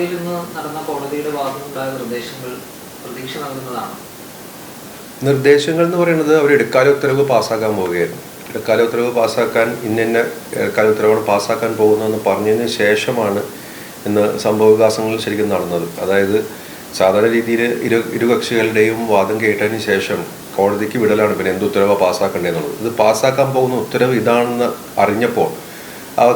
ഹൈക്കോടതിയിൽ നിന്ന് നടന്ന കോടതിയുടെ ഭാഗത്തുനിന്നുണ്ടായ നിർദ്ദേശങ്ങൾ പ്രതീക്ഷ നൽകുന്നതാണ്. നിർദ്ദേശങ്ങൾ എന്ന് പറയുന്നത് അവർ ഇടക്കാല ഉത്തരവ് പാസ്സാക്കാൻ പോവുകയായിരുന്നു. ഇടക്കാല ഉത്തരവ് പാസ്സാക്കാൻ ഇന്ന ഇടക്കാല ഉത്തരവാണ് പാസ്സാക്കാൻ പോകുന്നതെന്ന് പറഞ്ഞതിന് ശേഷമാണ് ഇന്ന് സംഭവവികാസങ്ങൾ ശരിക്കും നടന്നത്. അതായത് സാധാരണ രീതിയിൽ ഇരുകക്ഷികളുടെയും വാദം കേട്ടതിന് ശേഷം കോടതിക്ക് വിടലാണ് പിന്നെ എന്ത് ഉത്തരവാണ് പാസ്സാക്കേണ്ടതെന്നുള്ളത്. ഇത് പാസ്സാക്കാൻ പോകുന്ന ഉത്തരവ് ഇതാണെന്ന് അറിഞ്ഞപ്പോൾ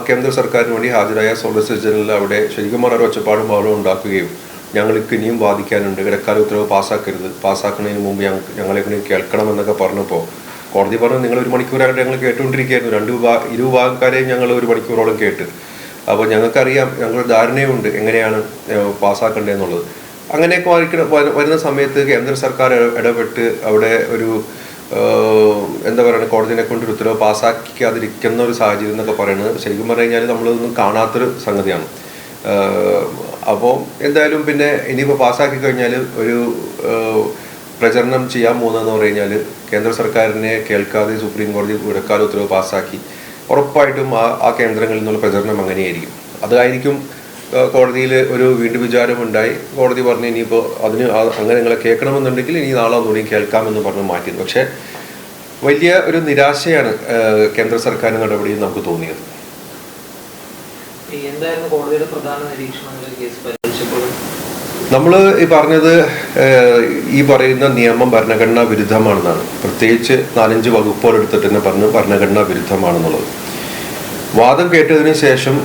കേന്ദ്ര സർക്കാരിന് വേണ്ടി ഹാജരായ സോളിസിറ്റർ ജനറൽ അവിടെ ശരിക്കും വളരെ ഒച്ചപ്പാടും ബഹളവും ഉണ്ടാക്കുകയും ഞങ്ങൾക്ക് ഇനിയും വാദിക്കാനുണ്ട്, ഇടക്കാല ഉത്തരവ് പാസ്സാക്കരുത്, പാസ്സാക്കുന്നതിന് മുമ്പ് ഞങ്ങളെ കേൾക്കണമെന്നൊക്കെ പറഞ്ഞപ്പോൾ കോടതി പറഞ്ഞു നിങ്ങൾ 1 മണിക്കൂറായിട്ട് ഞങ്ങൾ കേട്ടുകൊണ്ടിരിക്കുകയായിരുന്നു. ഇരുവിഭാഗക്കാരെയും ഞങ്ങൾ 1 മണിക്കൂറോളം കേട്ട്. അപ്പോൾ ഞങ്ങൾക്കറിയാം, ഞങ്ങളുടെ ധാരണയുണ്ട് എങ്ങനെയാണ് പാസ്സാക്കേണ്ടതെന്നുള്ളത്. അങ്ങനെയൊക്കെ വരുന്ന സമയത്ത് കേന്ദ്ര സർക്കാർ ഇടപെട്ട് അവിടെ ഒരു എന്താ പറയുക, കോടതിനെ കൊണ്ട് ഒരു ഉത്തരവ് പാസ്സാക്കാതിരിക്കുന്ന ഒരു സാഹചര്യം എന്നൊക്കെ പറയുന്നത് ശരിക്കും പറഞ്ഞു കഴിഞ്ഞാൽ നമ്മളൊന്നും കാണാത്തൊരു സംഗതിയാണ്. അപ്പോൾ എന്തായാലും പിന്നെ ഇനിയിപ്പോൾ പാസ്സാക്കി കഴിഞ്ഞാൽ ഒരു പ്രചരണം ചെയ്യാൻ പോകുന്നതെന്ന് പറഞ്ഞു കഴിഞ്ഞാൽ കേന്ദ്ര സർക്കാരിനെ കേൾക്കാതെ സുപ്രീം കോടതി ഇടക്കാല ഉത്തരവ് പാസ്സാക്കി ഉറപ്പായിട്ടും ആ കേന്ദ്രങ്ങളിൽ നിന്നുള്ള പ്രചരണം അങ്ങനെയായിരിക്കും. അതായിരിക്കും കോടതിയിൽ ഒരു വീണ്ടും വിചാരമുണ്ടായി. കോടതി പറഞ്ഞു ഇനിയിപ്പോൾ അതിന് അങ്ങനെ നിങ്ങളെ കേൾക്കണമെന്നുണ്ടെങ്കിൽ ഇനി നാളെ ഒന്നുകൂടി കേൾക്കാമെന്ന് പറഞ്ഞ് മാറ്റിയത്. പക്ഷേ വലിയ ഒരു നിരാശയാണ് കേന്ദ്ര സർക്കാരിൻ്റെ നടപടിയിൽ നമുക്ക് തോന്നിയത്. നമ്മൾ ഈ പറഞ്ഞത് ഈ പറയുന്ന നിയമം ഭരണഘടനാ വിരുദ്ധമാണെന്നാണ്. പ്രത്യേകിച്ച് 4-5 വകുപ്പുകൾ എടുത്തിട്ട് തന്നെ പറഞ്ഞു ഭരണഘടനാ വിരുദ്ധമാണെന്നുള്ളത്. വാദം കേട്ടതിന് ശേഷം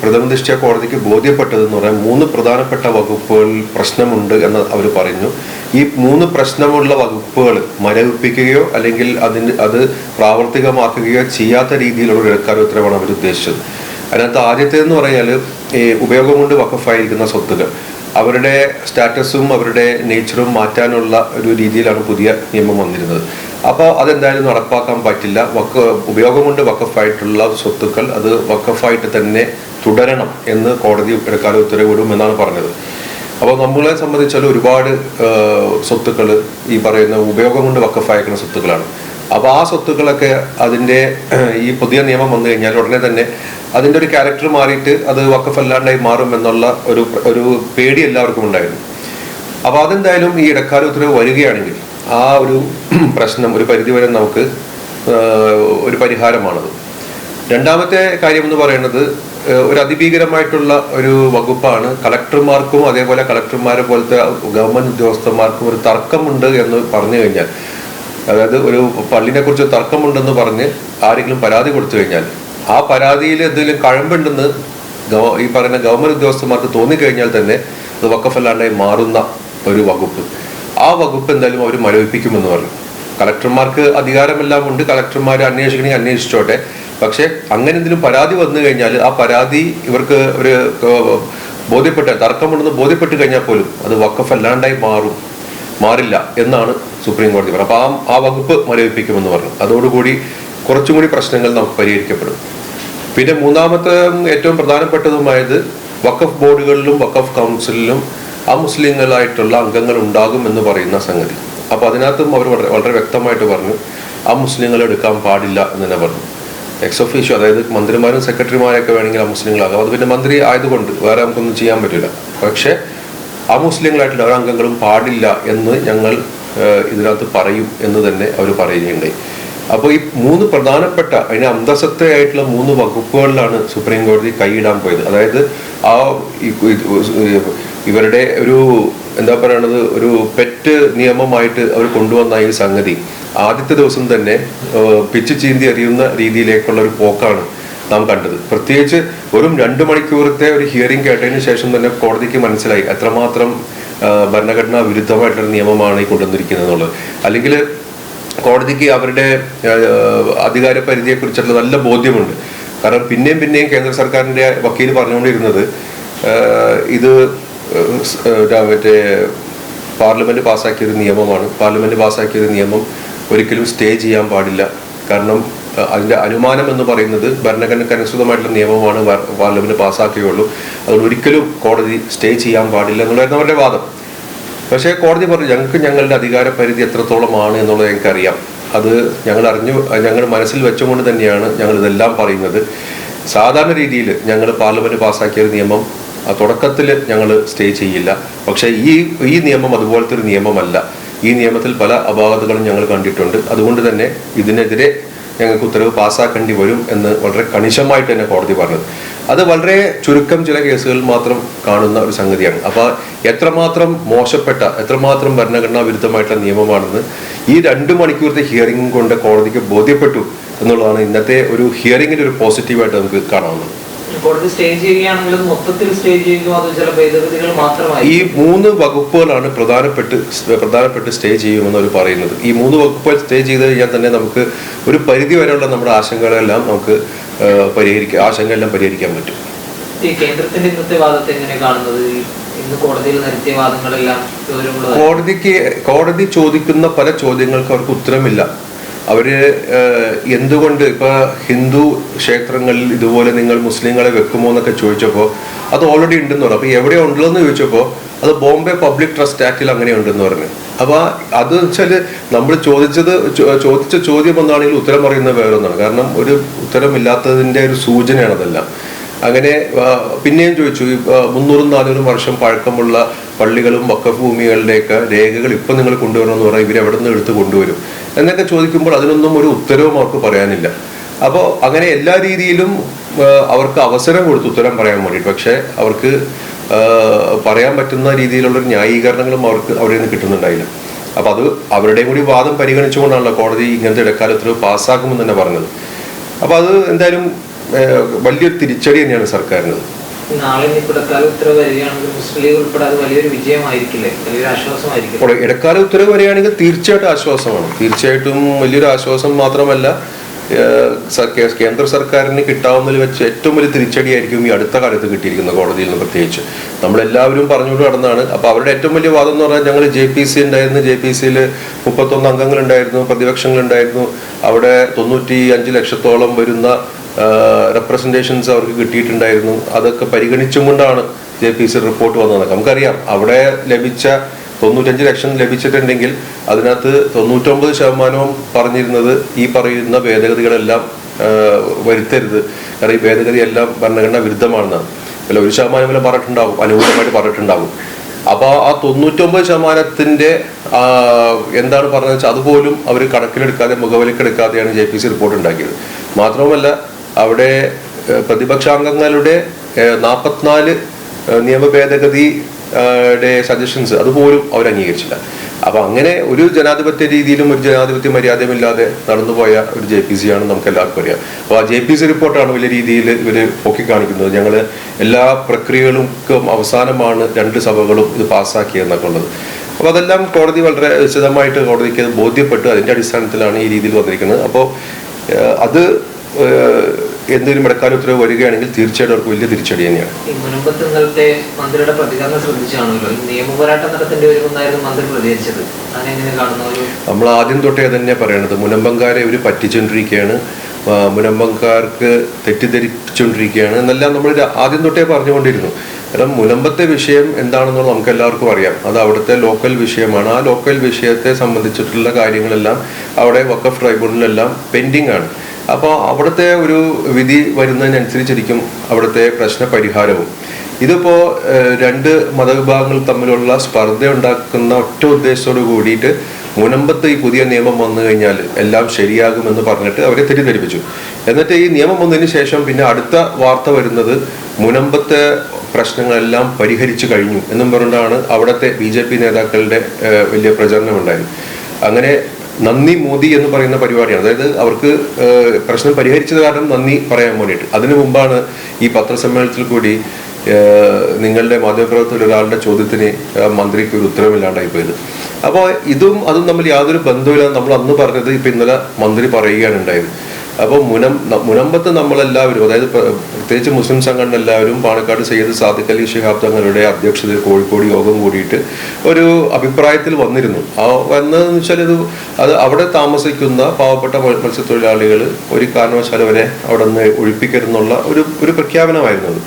പ്രഥമ ദൃഷ്ട്യാ കോടതിക്ക് ബോധ്യപ്പെട്ടതെന്ന് പറയാൻ 3 പ്രധാനപ്പെട്ട വകുപ്പുകളിൽ പ്രശ്നമുണ്ട് എന്ന് അവർ പറഞ്ഞു. ഈ 3 പ്രശ്നമുള്ള വകുപ്പുകൾ മരവിപ്പിക്കുകയോ അല്ലെങ്കിൽ അത് പ്രാവർത്തികമാക്കുകയോ ചെയ്യാത്ത രീതിയിലുള്ള ഇടക്കാല ഉത്തരവാണ് അവർ ഉദ്ദേശിച്ചത്. അതിനകത്ത് ആദ്യത്തേതെന്ന് പറഞ്ഞാൽ ഈ ഉപയോഗം കൊണ്ട് വഖഫായിരിക്കുന്ന സ്വത്തുകൾ അവരുടെ സ്റ്റാറ്റസും അവരുടെ നേച്ചറും മാറ്റാനുള്ള ഒരു രീതിയിലാണ് പുതിയ നിയമം വന്നിരുന്നത്. അപ്പോൾ അതെന്തായാലും നടപ്പാക്കാൻ പറ്റില്ല. ഉപയോഗം കൊണ്ട് വഖഫായിട്ടുള്ള സ്വത്തുക്കൾ അത് വഖഫായിട്ട് തന്നെ തുടരണം എന്ന് കോടതി ഇടക്കാല ഉത്തരവിടും എന്നാണ് പറഞ്ഞത്. അപ്പോൾ നമ്മളെ സംബന്ധിച്ചാൽ ഒരുപാട് സ്വത്തുക്കൾ ഈ പറയുന്ന ഉപയോഗം കൊണ്ട് വഖഫായിരിക്കുന്ന സ്വത്തുക്കളാണ്. അപ്പോൾ ആ സ്വത്തുക്കളൊക്കെ അതിൻ്റെ ഈ പുതിയ നിയമം വന്നു കഴിഞ്ഞാൽ ഉടനെ തന്നെ അതിൻ്റെ ഒരു ക്യാരക്ടർ മാറിയിട്ട് അത് വഖഫ് അല്ലാണ്ടായി മാറും എന്നുള്ള ഒരു പേടി എല്ലാവർക്കും ഉണ്ടായിരുന്നു. അപ്പോൾ അതെന്തായാലും ഈ ഇടക്കാല ഉത്തരവ് വരികയാണെങ്കിൽ ആ ഒരു പ്രശ്നം ഒരു പരിധിവരെ നമുക്ക് ഒരു പരിഹാരമാണത്. രണ്ടാമത്തെ കാര്യം എന്ന് പറയുന്നത് ഒരു അതിഭീകരമായിട്ടുള്ള ഒരു വകുപ്പാണ്. കളക്ടർമാർക്കും അതേപോലെ കളക്ടർമാരെ പോലത്തെ ഗവൺമെന്റ് ഉദ്യോഗസ്ഥന്മാർക്കും ഒരു തർക്കമുണ്ട് എന്ന് പറഞ്ഞു കഴിഞ്ഞാൽ, അതായത് ഒരു പള്ളിനെ കുറിച്ച് തർക്കമുണ്ടെന്ന് പറഞ്ഞ് ആരെങ്കിലും പരാതി കൊടുത്തു കഴിഞ്ഞാൽ ആ പരാതിയിൽ എന്തെങ്കിലും കഴമ്പുണ്ടെന്ന് ഈ പറയുന്ന ഗവൺമെന്റ് ഉദ്യോഗസ്ഥന്മാർക്ക് തോന്നിക്കഴിഞ്ഞാൽ തന്നെ അത് വഖഫല്ലാണ്ടായി മാറുന്ന ഒരു വകുപ്പ്. ആ വകുപ്പ് എന്തായാലും അവർ മരവിപ്പിക്കുമെന്ന് പറഞ്ഞു. കളക്ടർമാർക്ക് അധികാരമെല്ലാം ഉണ്ട്, കളക്ടർമാർ അന്വേഷിക്കണമെങ്കിൽ അന്വേഷിച്ചോട്ടെ. പക്ഷെ അങ്ങനെ എന്തെങ്കിലും പരാതി വന്നു കഴിഞ്ഞാൽ ആ പരാതി ഇവർക്ക് ഒരു തർക്കമുണ്ടെന്ന് ബോധ്യപ്പെട്ട് കഴിഞ്ഞാൽ പോലും അത് വഖഫല്ലാണ്ടായി മാറില്ല എന്നാണ് സുപ്രീം കോടതി പറഞ്ഞത്. അപ്പോൾ ആ വകുപ്പ് മരവിപ്പിക്കുമെന്ന് പറഞ്ഞു. അതോടുകൂടി കുറച്ചും കൂടി പ്രശ്നങ്ങൾ നമുക്ക് പരിഹരിക്കപ്പെടും. പിന്നെ മൂന്നാമത്തെ ഏറ്റവും പ്രധാനപ്പെട്ടതുമായത് വഖഫ് ബോർഡുകളിലും വഖഫ് കൗൺസിലിലും അമുസ്ലിങ്ങളായിട്ടുള്ള അംഗങ്ങൾ ഉണ്ടാകും എന്ന് പറയുന്ന സംഗതി. അപ്പോൾ അതിനകത്തും അവർ വളരെ വ്യക്തമായിട്ട് പറഞ്ഞു അമുസ്ലിങ്ങളെ എടുക്കാൻ പാടില്ല എന്ന് തന്നെ പറഞ്ഞു. എക്സ് ഒഫീഷ്യോ, അതായത് മന്ത്രിമാരും സെക്രട്ടറിമാരൊക്കെ വേണമെങ്കിൽ അമുസ്ലിങ്ങളാകാം. അത് പിന്നെ മന്ത്രി ആയതുകൊണ്ട് വേറെ നമുക്കൊന്നും ചെയ്യാൻ പറ്റില്ല. പക്ഷെ അമുസ്ലിങ്ങളായിട്ടുള്ള ഒരംഗങ്ങളും പാടില്ല എന്ന് ഞങ്ങൾ ഇതിനകത്ത് പറയും എന്ന് തന്നെ അവർ പറയുകയുണ്ടായി. അപ്പോൾ ഈ 3 പ്രധാനപ്പെട്ട അതിന് അന്തസത്തയായിട്ടുള്ള 3 വകുപ്പുകളിലാണ് സുപ്രീം കോടതി കൈയിടാൻ പോയത്. അതായത് ആ ഇവരുടെ ഒരു എന്താ പറയണത് ഒരു പെറ്റ് നിയമമായിട്ട് അവർ കൊണ്ടുവന്ന ഈ സംഗതി ആദ്യത്തെ ദിവസം തന്നെ പിച്ച് ചീന്തി എറിയുന്ന രീതിയിലേക്കുള്ള ഒരു പോക്കാണ് നാം കണ്ടത്. പ്രത്യേകിച്ച് വെറും 2 മണിക്കൂറത്തെ ഒരു ഹിയറിംഗ് കേട്ടതിന് ശേഷം തന്നെ കോടതിക്ക് മനസ്സിലായി എത്രമാത്രം ഭരണഘടനാ വിരുദ്ധമായിട്ടുള്ള നിയമമാണ് ഈ കൊണ്ടുവന്നിരിക്കുന്നത് എന്നുള്ളത്. അല്ലെങ്കിൽ കോടതിക്ക് അവരുടെ അധികാര പരിധിയെ കുറിച്ചുള്ള നല്ല ബോധ്യമുണ്ട്. കാരണം പിന്നെയും കേന്ദ്ര സർക്കാരിന്റെ വക്കീൽ പറഞ്ഞുകൊണ്ടിരുന്നത് ഇത് മറ്റേ പാർലമെന്റ് പാസ്സാക്കിയൊരു നിയമമാണ്. പാർലമെന്റ് പാസ്സാക്കിയൊരു നിയമം ഒരിക്കലും സ്റ്റേ ചെയ്യാൻ പാടില്ല. കാരണം അതിന്റെ അനുമാനം എന്ന് പറയുന്നത് ഭരണഘടനയ്ക്ക് അനുസൃതമായിട്ടുള്ള നിയമമാണ് പാർലമെന്റ് പാസ്സാക്കുകയുള്ളൂ. അതുകൊണ്ട് ഒരിക്കലും കോടതി സ്റ്റേ ചെയ്യാൻ പാടില്ല എന്നുള്ളതായിരുന്നു അവരുടെ വാദം. പക്ഷേ കോടതി പറഞ്ഞു ഞങ്ങളുടെ അധികാര പരിധി എത്രത്തോളമാണ് എന്നുള്ളത് ഞങ്ങൾക്കറിയാം. അത് ഞങ്ങൾ മനസ്സിൽ വെച്ചുകൊണ്ട് തന്നെയാണ് ഞങ്ങൾ ഇതെല്ലാം പറയുന്നത്. സാധാരണ രീതിയിൽ ഞങ്ങൾ പാർലമെന്റ് പാസ്സാക്കിയ ഒരു നിയമം ആ തുടക്കത്തിൽ ഞങ്ങൾ സ്റ്റേ ചെയ്യില്ല. പക്ഷേ ഈ നിയമം അതുപോലത്തെ ഒരു നിയമമല്ല. ഈ നിയമത്തിൽ പല അപാകതകളും ഞങ്ങൾ കണ്ടിട്ടുണ്ട്. അതുകൊണ്ട് തന്നെ ഇതിനെതിരെ ഞങ്ങൾക്ക് ഉത്തരവ് പാസ്സാക്കേണ്ടി വരും എന്ന് വളരെ കണിശമായിട്ട് തന്നെ കോടതി പറഞ്ഞത്. അത് വളരെ ചുരുക്കം ചില കേസുകളിൽ മാത്രം കാണുന്ന ഒരു സംഗതിയാണ്. അപ്പോൾ എത്രമാത്രം മോശപ്പെട്ട, എത്രമാത്രം ഭരണഘടനാ വിരുദ്ധമായിട്ടുള്ള നിയമമാണെന്ന് ഈ 2 മണിക്കൂറത്തെ ഹിയറിംഗ് കൊണ്ട് കോടതിക്ക് ബോധ്യപ്പെട്ടു എന്നുള്ളതാണ് ഇന്നത്തെ ഒരു ഹിയറിംഗിന്റെ ഒരു പോസിറ്റീവായിട്ട് നമുക്ക് കാണാവുന്നത്. കോടതി സ്റ്റേ ചെയ്യുകയാണെങ്കിലും മൊത്തത്തിൽ സ്റ്റേ ചെയ്യുമ്പോൾ അത് ചില ഭേദഗതികൾ മാത്രമായി ഈ 3 വകുപ്പുകളാണ് പ്രധാനപ്പെട്ട് സ്റ്റേ ചെയ്യുമെന്ന് അവർ പറയുന്നത്. ഈ 3 വകുപ്പുകൾ സ്റ്റേ ചെയ്ത് കഴിഞ്ഞാൽ തന്നെ നമുക്ക് ഒരു പരിധി വരെയുള്ള നമ്മുടെ ആശങ്കകളെല്ലാം നമുക്ക് പരിഹരിക്കാൻ പറ്റും. ഈ കേന്ദ്രത്തിന്റെ ഇന്നത്തെ വാദത്തെ എങ്ങനെ കാണുന്നത്? ഇന്ന് കോടതിയിൽ നിരത്തിയ വാദങ്ങളെല്ലാം കോടതി ചോദിക്കുന്ന പല ചോദ്യങ്ങൾക്ക് അവർക്ക് ഉത്തരമില്ല. അവര് എന്തുകൊണ്ട് ഇപ്പൊ ഹിന്ദു ക്ഷേത്രങ്ങളിൽ ഇതുപോലെ നിങ്ങൾ മുസ്ലിങ്ങളെ വെക്കുമോ എന്നൊക്കെ ചോദിച്ചപ്പോൾ അത് ഓൾറെഡി ഉണ്ടെന്ന് പറഞ്ഞു. അപ്പൊ എവിടെ ഉണ്ടെന്ന് ചോദിച്ചപ്പോൾ അത് ബോംബെ പബ്ലിക് ട്രസ്റ്റ് ആക്ടിൽ അങ്ങനെ ഉണ്ടെന്ന് പറഞ്ഞു. അപ്പൊ അത് വെച്ചാല് നമ്മൾ ചോദിച്ച ചോദ്യം എന്താണെങ്കിലും ഉത്തരം പറയുന്നത് വേറൊന്നാണ്. കാരണം ഒരു ഉത്തരമില്ലാത്തതിന്റെ ഒരു സൂചനയാണ് അതെല്ലാം. അങ്ങനെ പിന്നെയും ചോദിച്ചു, 300-400 വർഷം പഴക്കമുള്ള പള്ളികളും വഖഫ് ഭൂമികളുടെയൊക്കെ രേഖകൾ ഇപ്പം നിങ്ങൾ കൊണ്ടുവരണമെന്ന് പറഞ്ഞാൽ ഇവരെവിടെ നിന്ന് എടുത്ത് കൊണ്ടുവരും എന്നൊക്കെ ചോദിക്കുമ്പോൾ അതിനൊന്നും ഒരു ഉത്തരവും അവർക്ക് പറയാനില്ല. അപ്പോൾ അങ്ങനെ എല്ലാ രീതിയിലും അവർക്ക് അവസരം കൊടുത്തു ഉത്തരം പറയാൻ വേണ്ടിയിട്ട്. പക്ഷെ അവർക്ക് പറയാൻ പറ്റുന്ന രീതിയിലുള്ള ന്യായീകരണങ്ങളും അവരിൽ നിന്ന് കിട്ടുന്നുണ്ടായില്ല. അപ്പൊ അത് അവരുടെയും കൂടി വാദം പരിഗണിച്ചുകൊണ്ടാണല്ലോ കോടതി ഇങ്ങനത്തെ ഇടക്കാല ഉത്തരവ് പാസ്സാക്കുമെന്ന് തന്നെ പറഞ്ഞത്. അപ്പൊ അത് എന്തായാലും വലിയൊരു തിരിച്ചടി തന്നെയാണ് സർക്കാരിന്. നാളെ ഇടക്കാല ഉത്തരവ് വരികയാണെങ്കിൽ മുസ്ലിം ലീഗ് ഉൾപ്പെടെ അത് വലിയൊരു വിജയമായിരിക്കില്ലേ, വലിയൊരു ആശ്വാസമായിരിക്കും? ഇടക്കാല ഉത്തരവ് വരികയാണെങ്കിൽ തീർച്ചയായിട്ടും ആശ്വാസമാണ്. തീർച്ചയായിട്ടും വലിയൊരു ആശ്വാസം മാത്രമല്ല, കേന്ദ്ര സർക്കാരിന് കിട്ടാവുന്നതിൽ വെച്ച് ഏറ്റവും വലിയ തിരിച്ചടിയായിരിക്കും ഈ അടുത്ത കാലത്ത് കിട്ടിയിരിക്കുന്ന കോടതിയിൽ നിന്ന്. പ്രത്യേകിച്ച് നമ്മളെല്ലാവരും പറഞ്ഞുകൊണ്ട് നടന്നാണ്. അപ്പൊ അവരുടെ ഏറ്റവും വലിയ വാദം എന്ന് പറഞ്ഞാൽ ഞങ്ങൾ JPC ഉണ്ടായിരുന്നു, JPCയിൽ 31 അംഗങ്ങളുണ്ടായിരുന്നു, പ്രതിപക്ഷങ്ങളുണ്ടായിരുന്നു, അവിടെ 95 ലക്ഷത്തോളം വരുന്ന റെപ്രസെന്റേഷൻസ് അവർക്ക് കിട്ടിയിട്ടുണ്ടായിരുന്നു. അതൊക്കെ പരിഗണിച്ചും കൊണ്ടാണ് JPC റിപ്പോർട്ട് വന്നത്. നമുക്കറിയാം അവിടെ ലഭിച്ച 95 ലക്ഷം ലഭിച്ചിട്ടുണ്ടെങ്കിൽ അതിനകത്ത് 99% പറഞ്ഞിരുന്നത് ഈ പറയുന്ന ഭേദഗതികളെല്ലാം വരുത്തരുത്, കാരണം ഈ ഭേദഗതി എല്ലാം ഭരണഘടനാ വിരുദ്ധമാണെന്നാണ്. അല്ല 1% പറഞ്ഞിട്ടുണ്ടാവും, അനുകൂലമായിട്ട് പറഞ്ഞിട്ടുണ്ടാവും. അപ്പോൾ ആ 99% എന്താണ് പറഞ്ഞത് വെച്ചാൽ അതുപോലും അവർ കണക്കിലെടുക്കാതെ, മുഖവിലക്കെടുക്കാതെയാണ് JPC റിപ്പോർട്ട് ഉണ്ടാക്കിയത്. മാത്രവുമല്ല അവിടെ പ്രതിപക്ഷാംഗങ്ങളുടെ 44 നിയമ ഭേദഗതി സജഷൻസ് അതുപോലും അവർ അംഗീകരിച്ചില്ല. അപ്പൊ അങ്ങനെ ഒരു ജനാധിപത്യ രീതിയിലും ഒരു ജനാധിപത്യ മര്യാദയുമില്ലാതെ നടന്നുപോയ ഒരു JPC ആണ് നമുക്ക് എല്ലാവർക്കും അറിയാം. അപ്പൊ ആ JPC റിപ്പോർട്ടാണ് വലിയ രീതിയിൽ ഇവര് പൊക്കിക്കാണിക്കുന്നത്. ഞങ്ങള് എല്ലാ പ്രക്രിയകൾക്കും അവസാനമാണ് 2 സഭകളും ഇത് പാസ്സാക്കിയെന്നൊക്കെ ഉള്ളത്. അപ്പൊ അതെല്ലാം കോടതി വളരെ വിശദമായിട്ട് കോടതിക്ക് അത് ബോധ്യപ്പെട്ടു. അതിന്റെ അടിസ്ഥാനത്തിലാണ് ഈ രീതിയിൽ വന്നിരിക്കുന്നത്. അപ്പോൾ അത് എന്തെങ്കിലും ഇടക്കാല ഉത്തരവ് വരികയാണെങ്കിൽ തീർച്ചയായിട്ടും അവർക്ക് വലിയ തിരിച്ചടി തന്നെയാണ്. മുൻപത്തെ മന്ത്രിയുടെ പ്രതികരണം ശ്രദ്ധിച്ചാണല്ലോ, നിയമപോരാട്ടം നടത്തേണ്ടി വരുമെന്നായിരുന്നു മന്ത്രി പ്രതികരിച്ചത്. അതെങ്ങനെ കാണുന്നു? നമ്മൾ ആദ്യം തൊട്ടേ തന്നെ പറയണത് മുനമ്പംകാരെ ഇവർ പറ്റിച്ചുകൊണ്ടിരിക്കുകയാണ്, മുനമ്പംകാർക്ക് തെറ്റിദ്ധരിപ്പിച്ചുകൊണ്ടിരിക്കുകയാണ് എന്നെല്ലാം നമ്മൾ ആദ്യം തൊട്ടേ പറഞ്ഞുകൊണ്ടിരുന്നു. കാരണം മുനമ്പത്തെ വിഷയം എന്താണെന്നുള്ളത് നമുക്ക് എല്ലാവർക്കും അറിയാം. അത് അവിടുത്തെ ലോക്കൽ വിഷയമാണ്. ആ ലോക്കൽ വിഷയത്തെ സംബന്ധിച്ചിട്ടുള്ള കാര്യങ്ങളെല്ലാം അവിടെ വഖഫ് ട്രൈബ്യൂണലിലെല്ലാം പെൻഡിങ് ആണ്. അപ്പോൾ അവിടുത്തെ ഒരു വിധി വരുന്നതിനനുസരിച്ചിരിക്കും അവിടുത്തെ പ്രശ്ന പരിഹാരവും. ഇതിപ്പോ 2 മതവിഭാഗങ്ങൾ തമ്മിലുള്ള സ്പർദ്ധ ഉണ്ടാക്കുന്ന ഒറ്റ ഉദ്ദേശത്തോട് കൂടിയിട്ട് മുനമ്പത്ത് ഈ പുതിയ നിയമം വന്നു കഴിഞ്ഞാൽ എല്ലാം ശരിയാകുമെന്ന് പറഞ്ഞിട്ട് അവരെ തെറ്റിദ്ധരിപ്പിച്ചു. എന്നിട്ട് ഈ നിയമം വന്നതിന് ശേഷം പിന്നെ അടുത്ത വാർത്ത വരുന്നത് മുനമ്പത്തെ പ്രശ്നങ്ങളെല്ലാം പരിഹരിച്ചു കഴിഞ്ഞു എന്നും പറഞ്ഞുകൊണ്ടാണ് അവിടുത്തെ BJP നേതാക്കളുടെ വലിയ പ്രചരണം ഉണ്ടായത്. അങ്ങനെ നന്ദി മോദി എന്ന് പറയുന്ന പരിപാടിയാണ്. അതായത് അവർക്ക് പ്രശ്നം പരിഹരിച്ചത് കാരണം നന്ദി പറയാൻ വേണ്ടിയിട്ട്. അതിനു മുമ്പാണ് ഈ പത്രസമ്മേളനത്തിൽ കൂടി നിങ്ങളുടെ മാധ്യമപ്രവർത്തകർ ഒരാളുടെ ചോദ്യത്തിന് മന്ത്രിക്ക് ഒരു ഉത്തരവില്ലാണ്ടായി പോയത്. അപ്പോൾ അതും തമ്മിൽ യാതൊരു ബന്ധവുമില്ല. നമ്മൾ അന്ന് പറഞ്ഞത് ഇപ്പൊ ഇന്നലെ മന്ത്രി പറയുകയാണ് ഉണ്ടായത്. അപ്പോൾ മുനമ്പത്ത് നമ്മളെല്ലാവരും, അതായത് പ്രത്യേകിച്ച് മുസ്ലിം സംഘടന എല്ലാവരും പാണക്കാട് സയ്യിദ് സാദിഖ് അലി ശിഹാബ് തങ്ങളുടെ അധ്യക്ഷതയിൽ കോഴിക്കോട് യോഗം കൂടിയിട്ട് ഒരു അഭിപ്രായത്തിൽ വന്നിരുന്നു. വന്നതെന്ന് വെച്ചാൽ അത് അവിടെ താമസിക്കുന്ന പാവപ്പെട്ട മത്സ്യത്തൊഴിലാളികൾ ഒരു കാരണവശാലും അവരെ അവിടെ നിന്ന് ഒഴിപ്പിക്കരുതെന്നുള്ള ഒരു പ്രഖ്യാപനമായിരുന്നു അത്.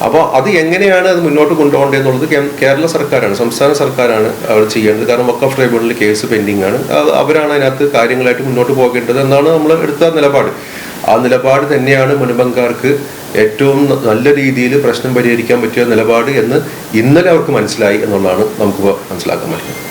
അപ്പോൾ അത് എങ്ങനെയാണ് അത് മുന്നോട്ട് കൊണ്ടുപോകേണ്ടതെന്നുള്ളത് കേരള സർക്കാരാണ്, സംസ്ഥാന സർക്കാരാണ് അവർ ചെയ്യേണ്ടത്. കാരണം വഖഫ് ട്രൈബ്യൂണലിൽ കേസ് പെൻഡിങ് ആണ്. അവരാണ് അതിനകത്ത് കാര്യങ്ങളായിട്ട് മുന്നോട്ട് പോകേണ്ടത് എന്നാണ് നമ്മൾ എടുത്ത നിലപാട്. ആ നിലപാട് തന്നെയാണ് മുൻപങ്കാർക്ക് ഏറ്റവും നല്ല രീതിയിൽ പ്രശ്നം പരിഹരിക്കാൻ പറ്റിയ നിലപാട് എന്ന് ഇന്നലെ അവർക്ക് മനസ്സിലായി എന്നുള്ളതാണ് നമുക്കിപ്പോൾ മനസ്സിലാക്കാൻ പറ്റുന്നത്.